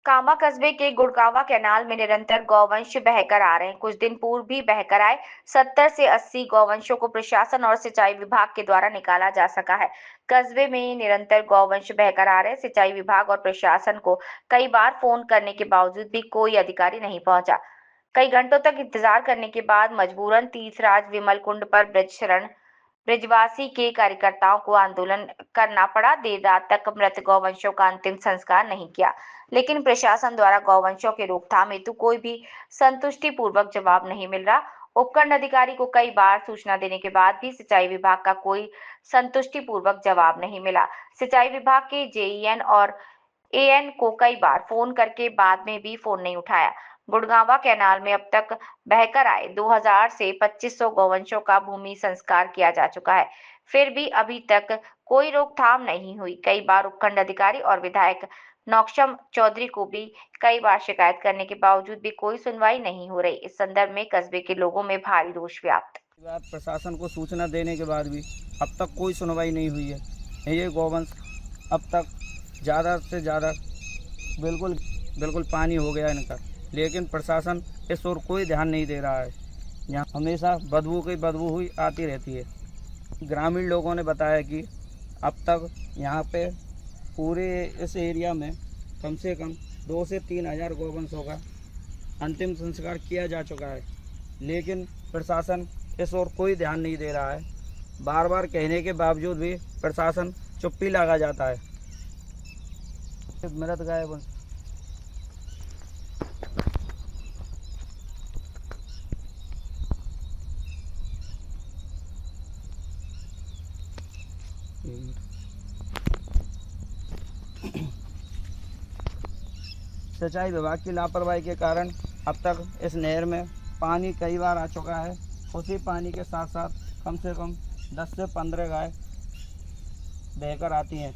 कामा कस्बे के गुड़गांवा कैनाल में निरंतर गौवंश बहकर आ रहे हैं। कुछ दिन पूर्व भी बहकर आए 70 से 80 गौवंशों को प्रशासन और सिंचाई विभाग के द्वारा निकाला जा सका है। कस्बे में निरंतर गौवंश बहकर आ रहे सिंचाई विभाग और प्रशासन को कई बार फोन करने के बावजूद भी कोई अधिकारी नहीं पहुंचा। कई घंटों तक इंतजार करने के बाद मजबूरन तीर्थराज विमल कुंड पर ब्रिजवासी के कार्यकर्ताओं को आंदोलन करना पड़ा। देर रात तक मृत गौवंशों का अंतिम संस्कार नहीं किया, लेकिन प्रशासन द्वारा गौवंशों के रोकथाम हेतु कोई भी संतुष्टिपूर्वक जवाब नहीं मिल रहा। उपखंड अधिकारी को कई बार सूचना देने के बाद भी सिंचाई विभाग का कोई संतुष्टिपूर्वक जवाब नहीं मिला। सिंचाई विभाग के जेईएन और एएन को कई बार फोन करके बाद में भी फोन नहीं उठाया। गुड़गांवा कैनाल में अब तक बहकर आए 2000 से 2500 गौवंशों का भूमि संस्कार किया जा चुका है, फिर भी अभी तक कोई रोकथाम नहीं हुई। कई बार उपखंड अधिकारी और विधायक नौक्षम चौधरी को भी कई बार शिकायत करने के बावजूद भी कोई सुनवाई नहीं हो रही। इस संदर्भ में कस्बे के लोगों में भारी रोष व्याप्त। प्रशासन को सूचना देने के बाद भी अब तक कोई सुनवाई नहीं हुई है। ये गौवंश अब तक ज़्यादा से ज़्यादा बिल्कुल पानी हो गया इनका, लेकिन प्रशासन इस ओर कोई ध्यान नहीं दे रहा है। यहाँ हमेशा बदबू हुई आती रहती है। ग्रामीण लोगों ने बताया कि अब तक यहाँ पे पूरे इस एरिया में कम से कम 2 से 3 हज़ार गौवंशों का अंतिम संस्कार किया जा चुका है, लेकिन प्रशासन इस ओर कोई ध्यान नहीं दे रहा है। बार बार कहने के बावजूद भी प्रशासन चुप्पी लगा जाता है। मृत गाय सिंचाई विभाग की लापरवाही के कारण अब तक इस नहर में पानी कई बार आ चुका है। उसी पानी के साथ साथ कम से कम 10 से 15 गाय बहकर आती हैं।